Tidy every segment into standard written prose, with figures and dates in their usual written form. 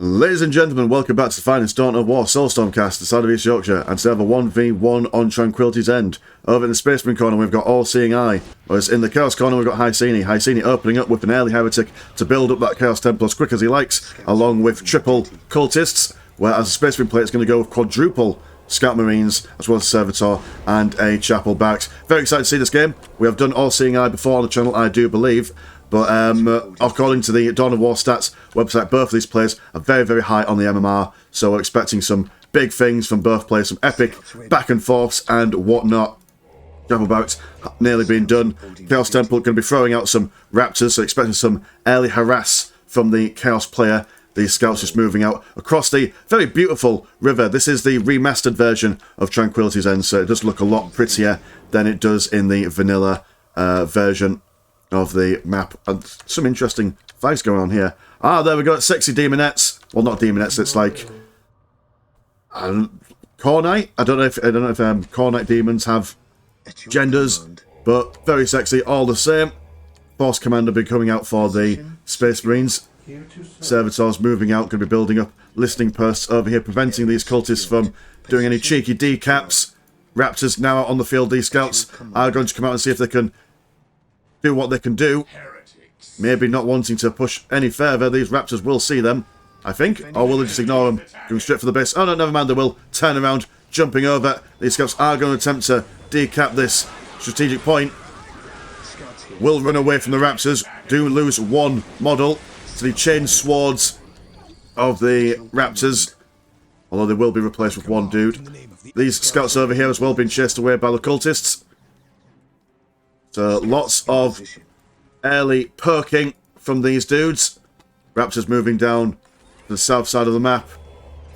Ladies and gentlemen, welcome back to the finest Dawn of War Soulstorm cast, the side of East Yorkshire, and to have a 1v1 on Tranquility's End. Over in the Spaceman corner, we've got All Seeing Eye, whereas in the Chaos corner, we've got Hysini opening up with an early heretic to build up that Chaos Temple as quick as he likes, along with triple cultists, whereas the Spaceman plate is going to go with quadruple Scout Marines, as well as a Servitor and a Chapel Barracks. Very excited to see this game. We have done All Seeing Eye before on the channel, I do believe. But according to the Dawn of War stats website, both of these players are very, very high on the MMR. So we're expecting some big things from both players, some epic back and forths and whatnot. Chapel Barracks nearly been done. Chaos Temple going to be throwing out some Raptors, so expecting some early harass from the Chaos player. These scouts just moving out across the very beautiful river. This is the remastered version of Tranquility's End, so it does look a lot prettier than it does in the vanilla version of the map. And some interesting fights going on here. Ah, there we go. Sexy demonettes. Well, not demonettes. It's like Cornite. I don't know if Cornite demons have genders, but very sexy all the same. Force Commander be coming out for the Space Marines. Servitors moving out, going to be building up listening posts over here, preventing these cultists from doing any cheeky decaps. Raptors now out on the field. These scouts are going to come out and see if they can do what they can do. Maybe not wanting to push any further. These Raptors will see them, I think. Or will they just ignore them? Going straight for the base. Oh no, never mind. They will turn around, jumping over. These scouts are going to attempt to decap this strategic point. Will run away from the Raptors. Do lose one model to the chain swords of the Raptors. Although they will be replaced with one dude. These scouts over here as well being chased away by the cultists. So lots of early perking from these dudes. Raptors moving down to the south side of the map.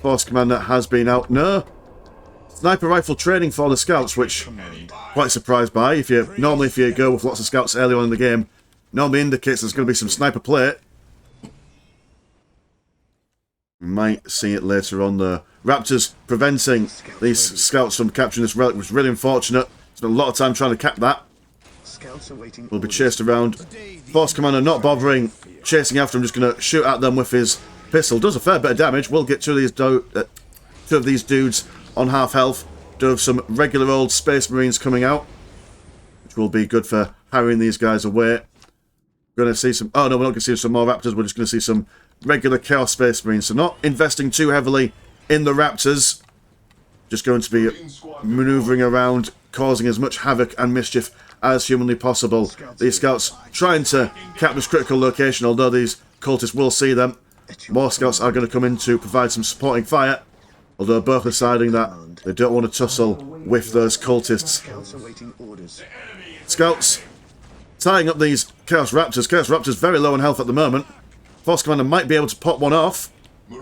Force Commander has been out. No. Sniper rifle training for the scouts, which I'm quite surprised by. Normally if you go with lots of scouts early on in the game, normally indicates there's going to be some sniper plate. We might see it later on. The Raptors preventing these scouts from capturing this relic was really unfortunate. Spent a lot of time trying to cap that. Will be chased around. Force Commander not bothering chasing after him, just going to shoot at them with his pistol. Does a fair bit of damage. Will get two of these dudes on half health. Do have some regular old Space Marines coming out, which will be good for harrying these guys away. We're going to see some... Oh no, we're not going to see some more Raptors. We're just going to see some regular Chaos Space Marines. So not investing too heavily in the Raptors. Just going to be manoeuvring around, causing as much havoc and mischief as humanly possible. These scouts trying to cap this critical location, although these cultists will see them. More scouts are going to come in to provide some supporting fire, although both are deciding that they don't want to tussle with those cultists. Scouts tying up these Chaos Raptors. Chaos Raptors very low on health at the moment. Force Commander might be able to pop one off. They're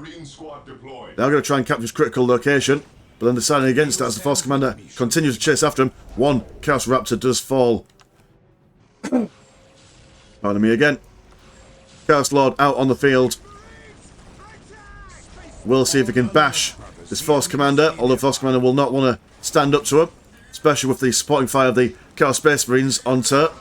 going to try and capture this critical location, but then deciding against that as the Force Commander continues to chase after him. One Chaos Raptor does fall. Pardon me again. Chaos Lord out on the field. We'll see if he can bash this Force Commander, although Force Commander will not want to stand up to him, especially with the supporting fire of the Chaos Space Marines on turret.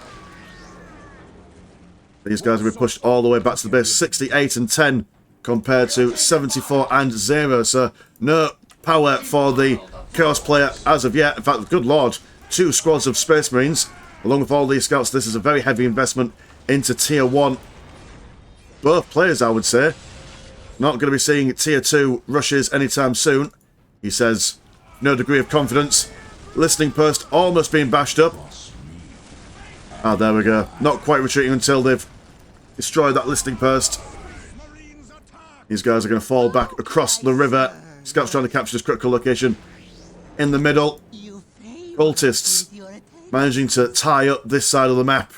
These guys will be pushed all the way back to the base. 68 and 10 compared to 74 and 0. So no power for the Chaos player as of yet. In fact, good lord, 2 squads of Space Marines along with all these scouts. This is a very heavy investment into tier 1. Both players, I would say. Not going to be seeing tier 2 rushes anytime soon. He says no degree of confidence. Listening post almost being bashed up. Ah, there we go. Not quite retreating until they've destroyed that listening post. These guys are going to fall back across the river. Scouts trying to capture this critical location in the middle. Cultists managing to tie up this side of the map,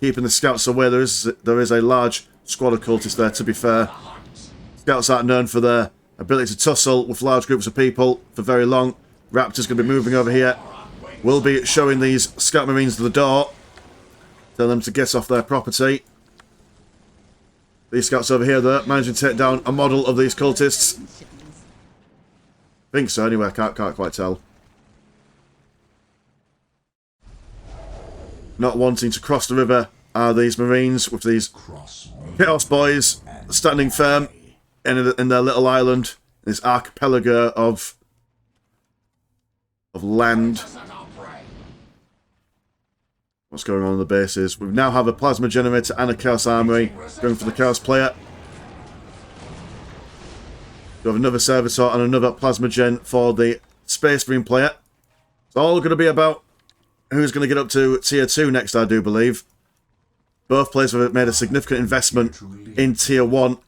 keeping the scouts away. There is a large squad of cultists there, to be fair. Scouts aren't known for their ability to tussle with large groups of people for very long. Raptors going to be moving over here. We'll be showing these Scout Marines the door. Tell them to get off their property. These scouts over here, though, managing to take down a model of these cultists. I think so, anyway, I can't quite tell. Not wanting to cross the river are these Marines with these Chaos boys standing firm. in their little island, this archipelago of land. What's going on in the base is we now have a plasma generator and a chaos armory going for the chaos player. We have another servitor and another plasma gen for the space marine player. It's all going to be about who's going to get up to tier 2 next, I do believe. Both players have made a significant investment in tier 1.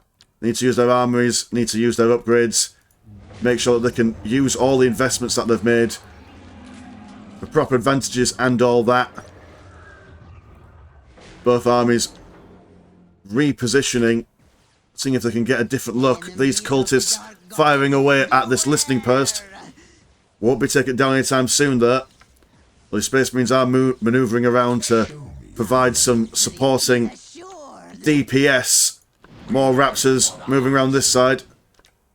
They need to use their armories, need to use their upgrades, make sure that they can use all the investments that they've made, the proper advantages and all that. Both armies repositioning, seeing if they can get a different look. These cultists firing away at this listening post. Won't be taken down anytime soon though. The Space Marines are manoeuvring around to provide some supporting DPS. More Raptors moving around this side.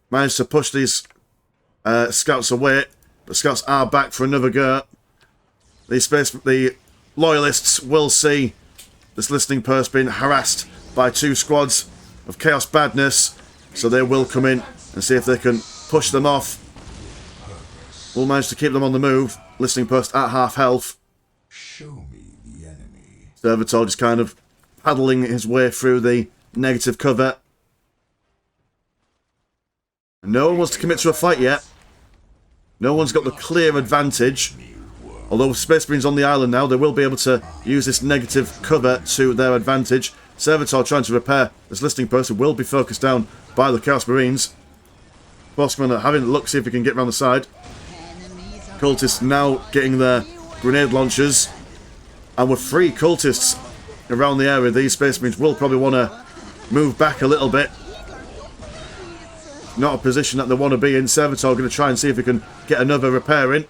Managed to push these scouts away, but scouts are back for another go. The loyalists will see this listening post being harassed by 2 squads of Chaos Badness, so they will come in and see if they can push them off. We'll manage to keep them on the move. Listening post at half health. Show me the enemy. Servitor just kind of paddling his way through the negative cover. No one wants to commit to a fight yet. No one's got the clear advantage. Although with Space Marines on the island now, they will be able to use this negative cover to their advantage. Servitor trying to repair this listening post who will be focused down by the Chaos Marines. Bossman having a look, see if he can get around the side. Cultists now getting their grenade launchers. And with 3 cultists around the area, these Space Marines will probably want to move back a little bit. Not a position that they want to be in. Servitor going to try and see if he can get another repair in.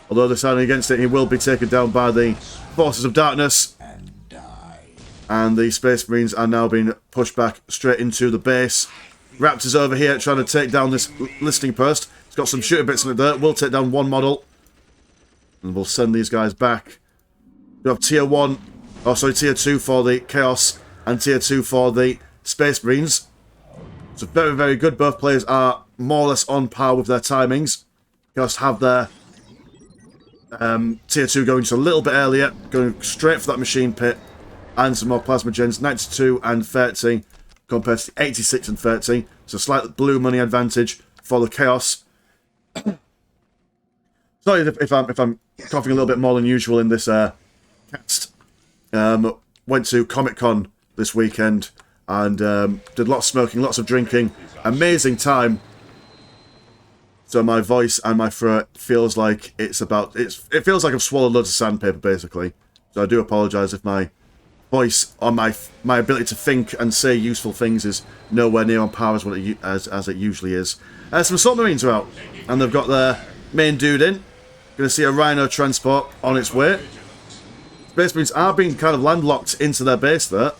Although they're standing against it, he will be taken down by the Forces of Darkness. And the Space Marines are now being pushed back straight into the base. Raptors over here trying to take down this listening post. It's got some shooter bits in it there. We'll take down 1 model. And we'll send these guys back. We have tier 1, oh sorry, tier 2 for the Chaos and tier 2 for the Space Marines. So very, very good. Both players are more or less on par with their timings. Chaos have their tier 2 going just a little bit earlier, going straight for that machine pit, and some more plasma gens, 92 and 30 compared to 86 and 30. So slight blue money advantage for the Chaos. Sorry if I'm coughing a little bit more than usual in this cast. Went to Comic-Con this weekend and did lots of smoking, lots of drinking. Amazing time. So my voice and my throat feels like it feels like I've swallowed loads of sandpaper basically. So I do apologise if my voice or my ability to think and say useful things is nowhere near on par as what as it usually is. Some Assault Marines are out and they've got their main dude in. Going to see a Rhino transport on its way. Space Marines are being kind of landlocked into their base there.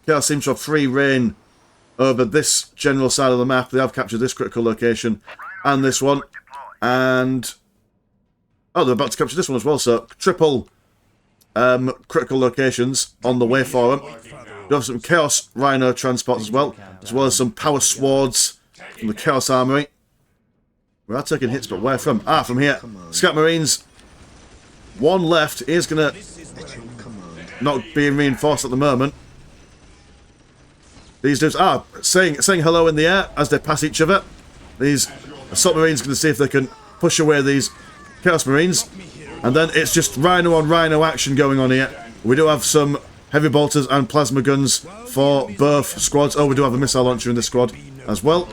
Chaos seems to have free reign over this general side of the map. They have captured this critical location and this one. And oh, they're about to capture this one as well. So triple critical locations on the way for them. We have some Chaos Rhino transports as well as some power swords from the Chaos Armory. We are taking hits, but where from? Ah, from here. Scout Marines. 1 left is going to not being reinforced at the moment. These dudes are saying hello in the air as they pass each other. These Assault Marines going to see if they can push away these Chaos Marines. And then it's just Rhino on Rhino action going on here. We do have some heavy bolters and plasma guns for both squads. Oh, we do have a missile launcher in this squad as well.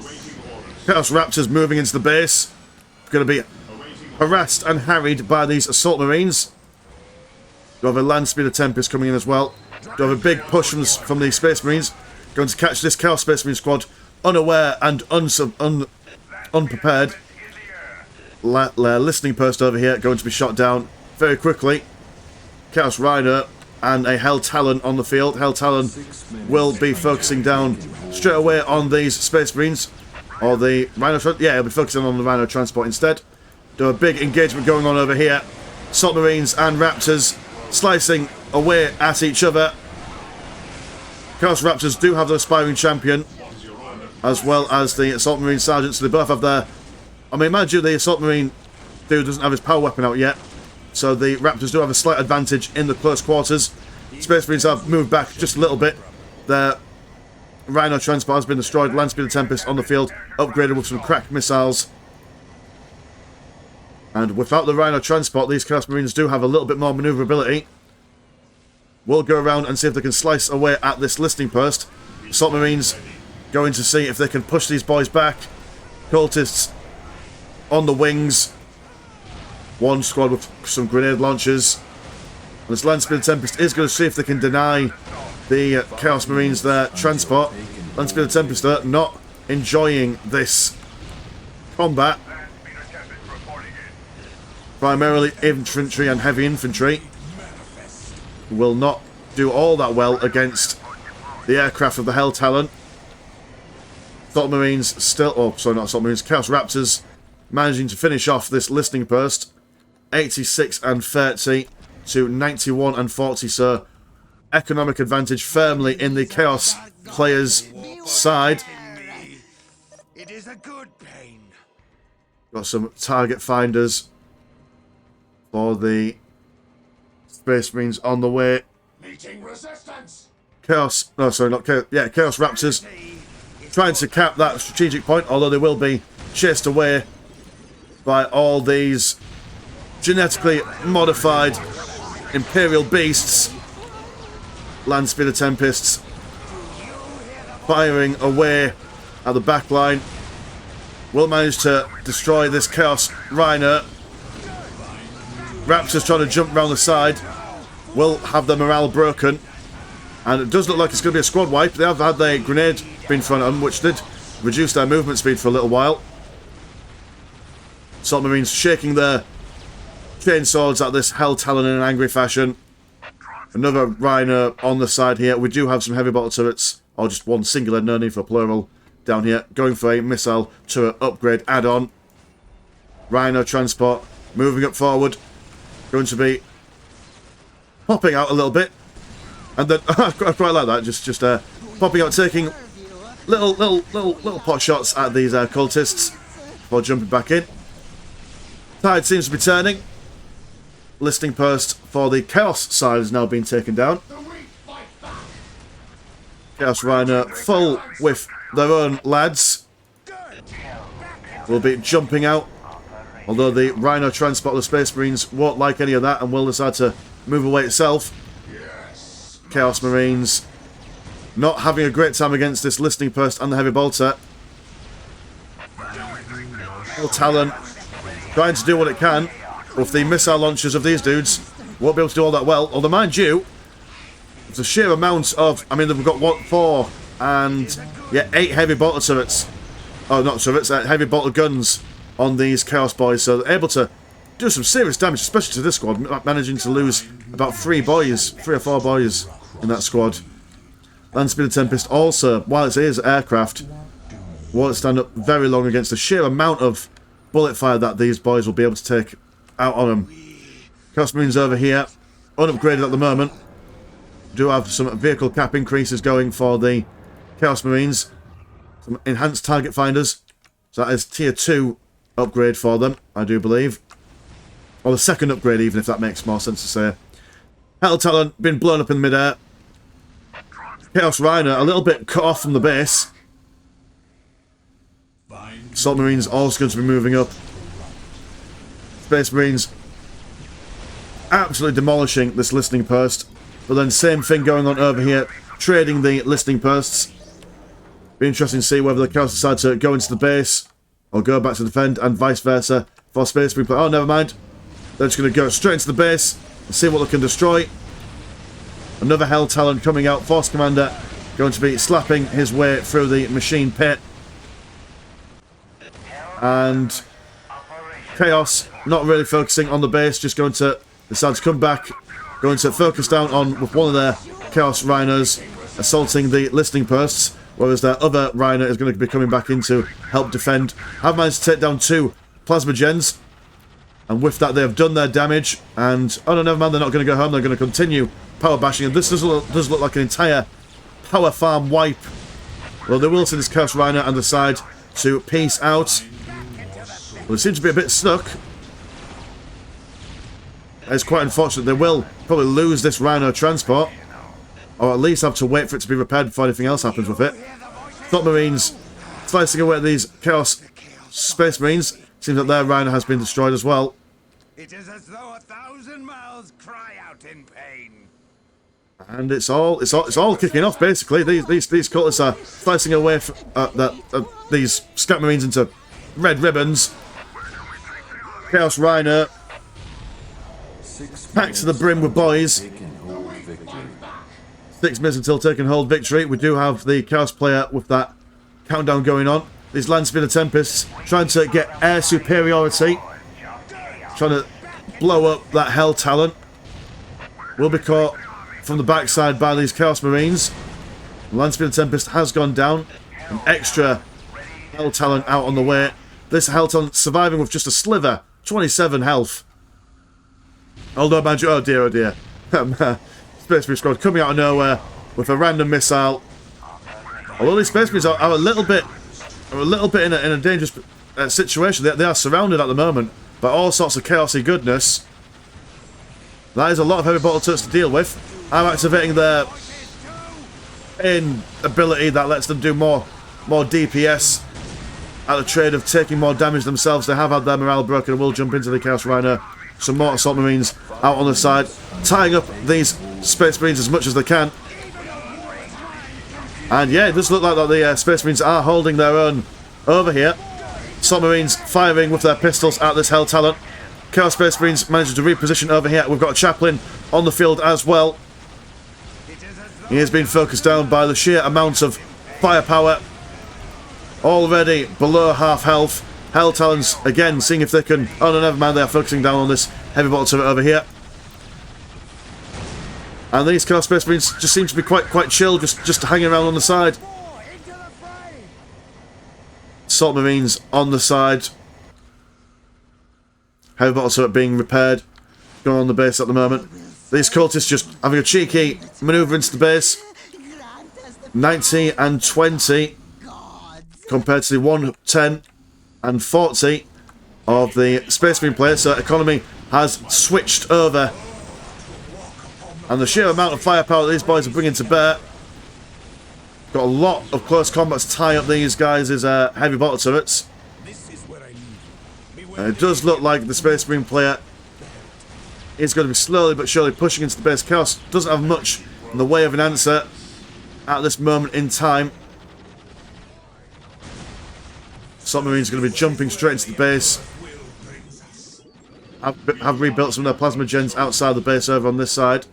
Chaos Raptors moving into the base. Going to be harassed and harried by these Assault Marines. We have a Land Speeder Tempest coming in as well. We have a big push from the Space Marines. Going to catch this Chaos Space Marine squad unaware and unprepared. Listening post over here going to be shot down very quickly. Chaos Rhino and a Hell Talon on the field. Hell Talon will be focusing down straight away on these Space Marines. Or the Rhino... Yeah, he'll be focusing on the Rhino transport instead. Do a big engagement going on over here. Assault Marines and Raptors slicing away at each other. Chaos Raptors do have the Aspiring Champion. as well as the Assault Marine Sergeant, so they both have their... I mean, mind you, the Assault Marine dude doesn't have his power weapon out yet, so the Raptors do have a slight advantage in the close quarters. Space Marines have moved back just a little bit. Their Rhino transport has been destroyed. Land Speeder Tempest on the field, upgraded with some crack missiles. And without the Rhino transport, these Chaos Marines do have a little bit more manoeuvrability. We'll go around and see if they can slice away at this listing post. Assault Marines going to see if they can push these boys back. Cultists on the wings. One squad with some grenade launchers. And this Land Speeder Tempest is going to see if they can deny the Chaos Marines their transport. Land Speeder Tempest are not enjoying this combat. Primarily infantry and heavy infantry will not do all that well against the aircraft of the Hell Talon. Assault Marines still... Oh, sorry, not Assault Marines. Chaos Raptors managing to finish off this listening post. 86 and 30 to 91 and 40, so economic advantage firmly in the Chaos players' side. It is a good pain. Got some target finders for the Space Marines on the way. Meeting resistance. Chaos... No, sorry, not Chaos... Yeah, Chaos Raptors trying to cap that strategic point, although they will be chased away by all these genetically modified Imperial beasts. Land Speeder Tempests firing away at the back line. Will manage to destroy this Chaos Rhino. Raptors trying to jump around the side. Will have their morale broken. And it does look like it's going to be a squad wipe. They have had their grenade being thrown at them, which did reduce their movement speed for a little while. Assault Marines shaking their chainswords at this Hell Talon in an angry fashion. Another Rhino on the side here. We do have some heavy bottle turrets, or just one singular, no need for plural, down here. Going for a missile turret upgrade add-on. Rhino transport moving up forward. Going to be popping out a little bit. And then, I quite like that, just popping out, taking little pot shots at these cultists before jumping back in. Tide seems to be turning. Listing post for the Chaos side has now been taken down. Chaos Rhino full with their own lads will be jumping out, although the Rhino transport of the Space Marines won't like any of that and will decide to move away itself. Chaos Marines not having a great time against this listening post and the heavy bolter. Hell Talon trying to do what it can with the missile launchers of these dudes. Won't be able to do all that well. Although, mind you, it's a sheer amount of... I mean, they've got, what, 4 and... Yeah, 8 heavy bolter turrets. Oh, not turrets, heavy bolter guns on these Chaos boys. So they're able to do some serious damage, especially to this squad, managing to lose about 3 or 4 boys in that squad. Land Speeder Tempest also, while it is aircraft, won't stand up very long against the sheer amount of bullet fire that these boys will be able to take out on them. Chaos Marines over here, unupgraded at the moment. Do have some vehicle cap increases going for the Chaos Marines. Some enhanced target finders. So that is tier 2 upgrade for them, I do believe. Or the second upgrade even, if that makes more sense to say. Hell Talon been blown up in midair. Chaos Rhino a little bit cut off from the base. Assault Marines also going to be moving up. Space Marines absolutely demolishing this listening post. But then same thing going on over here, trading the listening posts. Be interesting to see whether the Chaos decide to go into the base or go back to defend, and vice versa for Space Marine. Oh, never mind. They're just going to go straight into the base and see what they can destroy. Another Hell Talon coming out. Force Commander going to be slapping his way through the machine pit. And Chaos not really focusing on the base, just going to decide to come back, going to focus down on with one of their Chaos Rhinos assaulting the listening posts, whereas their other Rhino is going to be coming back in to help defend. Have managed to take down 2 plasma gens, and with that they have done their damage. And oh no, never mind, they're not going to go home, they're going to continue power bashing, and this does look like an entire power farm wipe Well, they will see this Chaos Rhino and decide to peace out. Well, they seem to be a bit stuck. It's quite unfortunate. They will probably lose this Rhino transport, or at least have to wait for it to be repaired before anything else happens with it. Submarines slicing away at these Chaos Space Marines. Seems that their Rhino has been destroyed as well. It is as though 1,000 mouths cry out in pain. And it's all kicking off basically. These cultists are slicing away these Scat Marines into red ribbons. Chaos Rhino packed to the brim with boys. 6 minutes until taking hold victory. We do have the Chaos player with that countdown going on. These Landspeeder Tempests trying to get air superiority, trying to blow up that Hell Talon. Will be caught from the backside by these Chaos Marines. The Landspeeder Tempest has gone down. An extra Hell Talon out on the way. This Hell Talon surviving with just a sliver, 27 health. Although, man, oh dear, oh dear. Space Marine squad coming out of nowhere with a random missile. Although these Space Marines are a little bit in a dangerous situation. They are surrounded at the moment by all sorts of chaosy goodness. That is a lot of heavy bottle turrets to deal with. I'm activating their ability that lets them do more DPS at the trade of taking more damage themselves. They have had their morale broken and will jump into the Chaos Rhino. Some more Assault Marines out on the side, tying up these Space Marines as much as they can. And yeah, it does look like that the Space Marines are holding their own over here. Assault Marines firing with their pistols at this Hell Talon. Chaos Space Marines managing to reposition over here. We've got a Chaplain on the field as well. He has been focused down by the sheer amount of firepower. Already below half health. Hell Talons, again, seeing if they can... Oh, no, never mind. They are focusing down on this heavy bottle turret over here. And these Chaos Space Marines just seem to be quite chill, just hanging around on the side. Assault Marines on the side. Heavy bottle turret being repaired. Going on the base at the moment. These cultists just having a cheeky manoeuvre into the base. 90 and 20 compared to the 110 and 40 of the Space Marine players. So economy has switched over. And the sheer amount of firepower that these boys are bringing to bear. Got a lot of close combat to tie up these guys' heavy bottle turrets. And it does look like the Space Marine player is going to be slowly but surely pushing into the base. Chaos doesn't have much in the way of an answer at this moment in time. Submarine's going to be jumping straight into the base. Have rebuilt some of their plasma gens outside the base over on this side.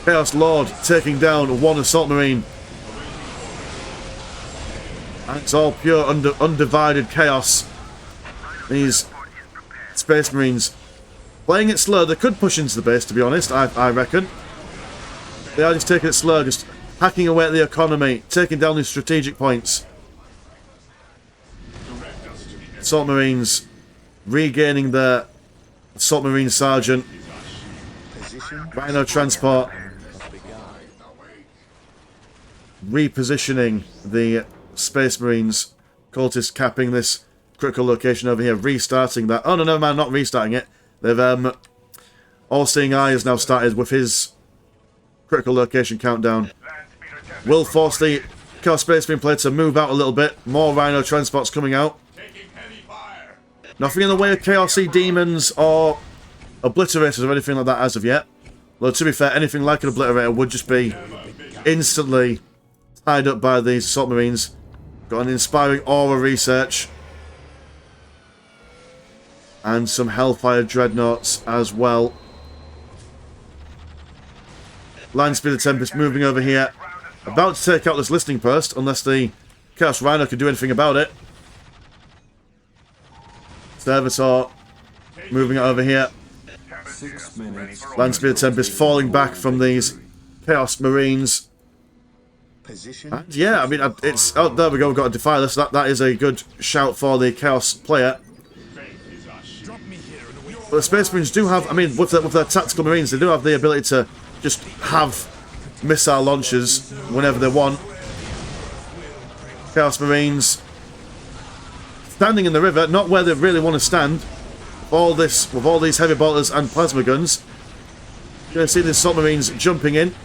Chaos Lord taking down one Assault Marine. And it's all pure undivided chaos. These Space Marines playing it slow. They could push into the base, to be honest, I reckon. They are just taking it slow, just hacking away at the economy, taking down these strategic points. Assault Marines regaining their Assault Marine Sergeant. Rhino Transport repositioning the Space Marines. Cultists capping this critical location over here, restarting that. Oh no, never mind, not restarting it. They've All-Seeing Eye has now started with his critical location countdown. Will force the Chaos Space Marine player to move out a little bit. More Rhino transports coming out. Nothing in the way of Chaosy Demons or Obliterators or anything like that as of yet. Though to be fair, anything like an Obliterator would just be instantly tied up by these Assault Marines. Got an inspiring aura research. And some Hellfire Dreadnoughts as well. Landspeeder Tempest moving over here. About to take out this listening post, unless the Chaos Rhino can do anything about it. Servitor moving over here. 6 minutes. Landspeeder Tempest falling back from these Chaos Marines. And yeah, I mean, it's... Oh, there we go, we've got a Defiler, so that is a good shout for the Chaos player. But the Space Marines do have... I mean, with their Tactical Marines, they do have the ability to just have missile launchers whenever they want. Chaos Marines standing in the river, not where they really want to stand. With all these heavy bolters and plasma guns. You're going to see these assault marines jumping in.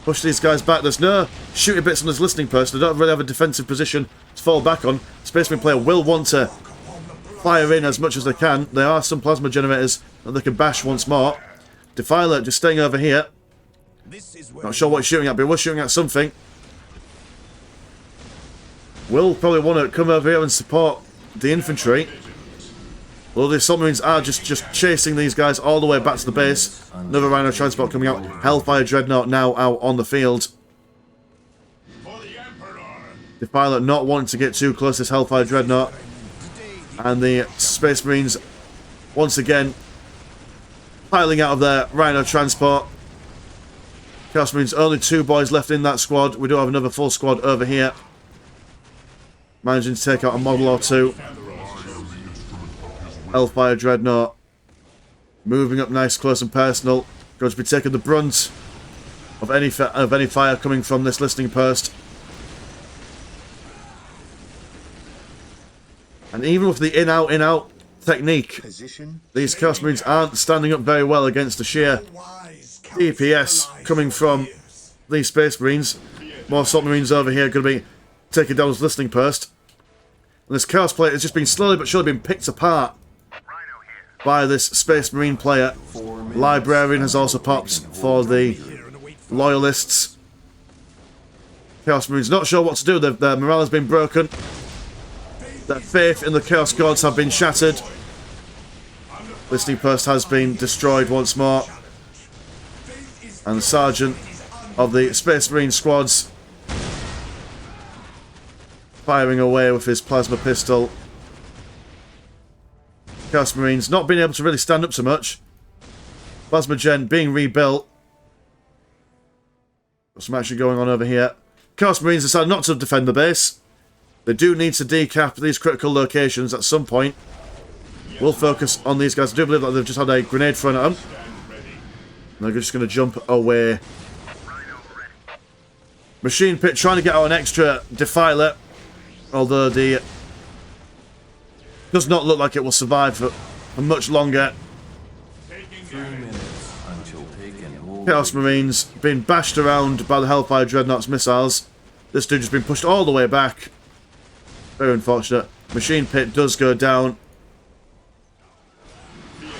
Push these guys back. There's no shooting bits on this listening post. They don't really have a defensive position to fall back on. Space Marine player will want to fire in as much as they can. There are some plasma generators that they can bash once more. Defiler just staying over here. Not sure what he's shooting at, but he was shooting at something. Will probably want to come over here and support the infantry. Well, the assault marines are just chasing these guys all the way back to the base. Another Rhino transport coming out. Hellfire Dreadnought now out on the field. Defiler not wanting to get too close to this Hellfire Dreadnought. And the Space Marines, once again, piling out of their Rhino transport. Chaos Marines, only 2 boys left in that squad. We do have another full squad over here. Managing to take out a model or 2. Hellfire Dreadnought moving up nice, close and personal. Going to be taking the brunt of any fire coming from this listening post. And even with the in-out technique, these Chaos Marines aren't standing up very well against the sheer DPS coming from these Space Marines. More Assault Marines over here going to be taking down this listening post. And this Chaos player has just been slowly but surely been picked apart by this Space Marine player. Librarian has also popped for the Loyalists. Chaos Marines not sure what to do. Their morale has been broken. Their faith in the Chaos Gods have been shattered. Listening post has been destroyed once more. And the Sergeant of the Space Marine squads firing away with his plasma pistol. Chaos Marines not being able to really stand up so much. Plasma Gen being rebuilt. Got some action going on over here. Chaos Marines decide not to defend the base. They do need to decap these critical locations at some point. We'll focus on these guys. I do believe that they've just had a grenade thrown at them. And they're just going to jump away. Machine Pit trying to get out an extra Defiler. Although the does not look like it will survive for much longer. Chaos Marines being bashed around by the Hellfire Dreadnought's missiles. This dude has been pushed all the way back. Very unfortunate. Machine Pit does go down.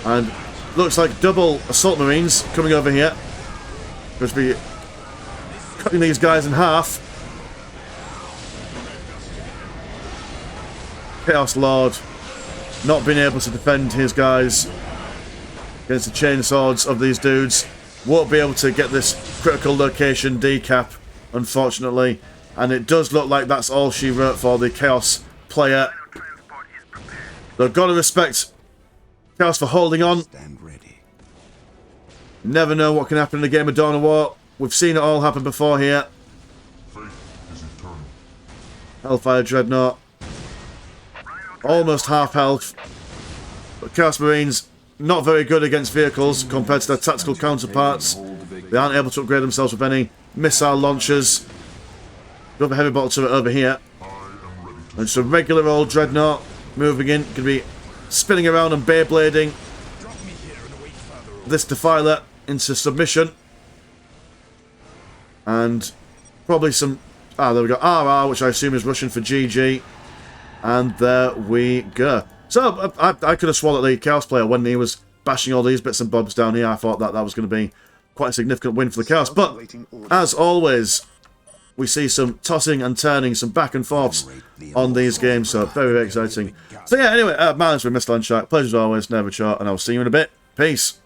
And looks like double Assault Marines coming over here. Going to be cutting these guys in half. Chaos Lord not being able to defend his guys against the chain swords of these dudes. Won't be able to get this critical location decap, unfortunately. And it does look like that's all she wrote for the Chaos player. They've got to respect Chaos for holding on. Never know what can happen in a game of Dawn of War. We've seen it all happen before here. Hellfire Dreadnought. Almost half health. But Chaos Marines not very good against vehicles compared to their tactical counterparts. They aren't able to upgrade themselves with any missile launchers. We have a heavy bottle turret over here. And just a regular old Dreadnought moving in. Going to be spinning around and Beyblading this Defiler into submission. And probably some... there we go. RR, which I assume is Russian for GG. And there we go. So, I could have swallowed the Chaos player when he was bashing all these bits and bobs down here. I thought that was going to be quite a significant win for the Chaos. But, as always, we see some tossing and turning, some back and forths on these games. So, very, very exciting. So, yeah, anyway, my name's been Mr. Landshark. Pleasure as always, never short, and I'll see you in a bit. Peace.